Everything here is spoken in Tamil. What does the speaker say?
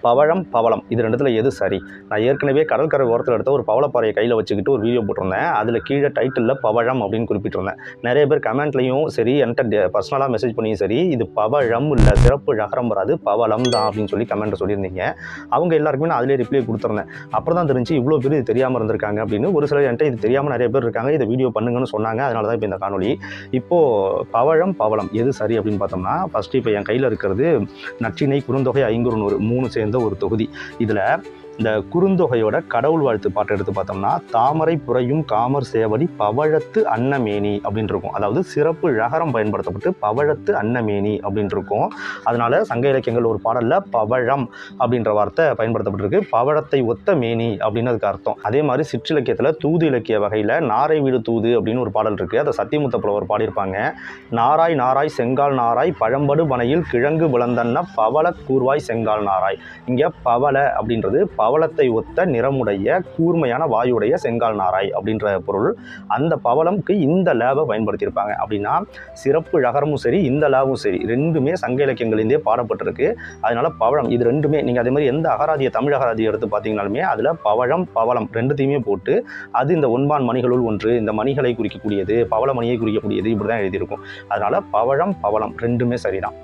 பவழம், பவளம் இது ரெண்டுத்துல எது சரி? நான் ஏற்கனவே கடற்கரை ஓரத்தில் எடுத்த ஒரு பவளப்பாறையை கையில் வச்சுக்கிட்டு ஒரு வீடியோ போட்டிருந்தேன். அதில் கீழே டைட்டிலில் பவழம் அப்படின்னு குறிப்பிட்டிருந்தேன். நிறைய பேர் கமெண்ட்லையும் சரி, என்கிட்ட பர்சனலாக மெசேஜ் பண்ணியும் சரி, இது பவழம் இல்லை, சிறப்பு ழகரம் வராது, பவளம் தான் அப்படின்னு சொல்லி கமெண்ட்டை சொல்லியிருந்தீங்க. அவங்க எல்லாருக்குமே நான் அதிலே ரிப்ளை கொடுத்துருந்தேன். அப்புறம் தான் தெரிஞ்சு இவ்வளோ பேர் இது தெரியாமல் இருந்திருக்காங்க அப்படின்னு. ஒரு சிலர் என்கிட்ட இது தெரியாமல் நிறைய பேர் இருக்காங்க, இதை வீடியோ பண்ணுங்கன்னு சொன்னாங்க. அதனால தான் இப்போ இந்த காணொலி. இப்போது பவழம், பவளம் எது சரி அப்படின்னு பார்த்தோம்னா, ஃபஸ்ட்டு இப்போ என் கையில் இருக்கிறது நற்றிணை குறுந்தொகை 500 3 சேர்ந்த ஒரு தொகுதி. இதில் இந்த குறுந்தொகையோட கடவுள் வாழ்த்து பாட்டை எடுத்து பார்த்தோம்னா, தாமரை புரையும் காமர் சேவடி பவழத்து அன்னமேனி அப்படின்னு இருக்கும். அதாவது சிறப்பு ழகரம் பயன்படுத்தப்பட்டு பவழத்து அன்னமேனி அப்படின்னு இருக்கும். அதனால சங்க இலக்கியங்கள் ஒரு பாடலில் பவழம் அப்படின்ற வார்த்தை பயன்படுத்தப்பட்டிருக்கு. பவழத்தை ஒத்த மேனி அப்படின்னு அதுக்கு அர்த்தம். அதே மாதிரி சிற்றிலக்கியத்தில் தூது இலக்கிய வகையில் நாரை வீடு தூது அப்படின்னு ஒரு பாடல் இருக்குது. அதை சத்தியமுத்த புலவர் பாடியிருப்பாங்க. நாராய் நாராய் செங்கால் நாராய் பழம்படு பனையில் கிழங்கு விளந்தன்ன பவள கூர்வாய் செங்கால் நாராய். இங்கே பவள அப்படின்றது பவளத்தை ஒத்த நிறமுடைய கூர்மையான வாயுடைய செங்கால் நாராய் அப்படின்ற பொருள். அந்த பவளம்க்கு இந்த லேபை பயன்படுத்தியிருப்பாங்க. அப்படின்னா சிறப்பு ழகரமும் சரி, இந்த லேபும் சரி, ரெண்டுமே சங்க இலக்கியங்களிலே பாடப்பட்டிருக்கு. அதனால பவழம் இது ரெண்டுமே நீங்கள் அதே மாதிரி எந்த அகராதியை தமிழ் அகராதியை எடுத்து பார்த்தீங்கன்னாலுமே அதில் பவழம் பவளம் ரெண்டுத்தையுமே போட்டு அது இந்த ஒன்பான் மணிகளுள் ஒன்று, இந்த மணிகளை குறிக்கக்கூடியது, பவள மணியை குறிக்கக்கூடியது, இப்படி தான் எழுதியிருக்கும். அதனால பவழம் பவளம் ரெண்டுமே சரிதான்.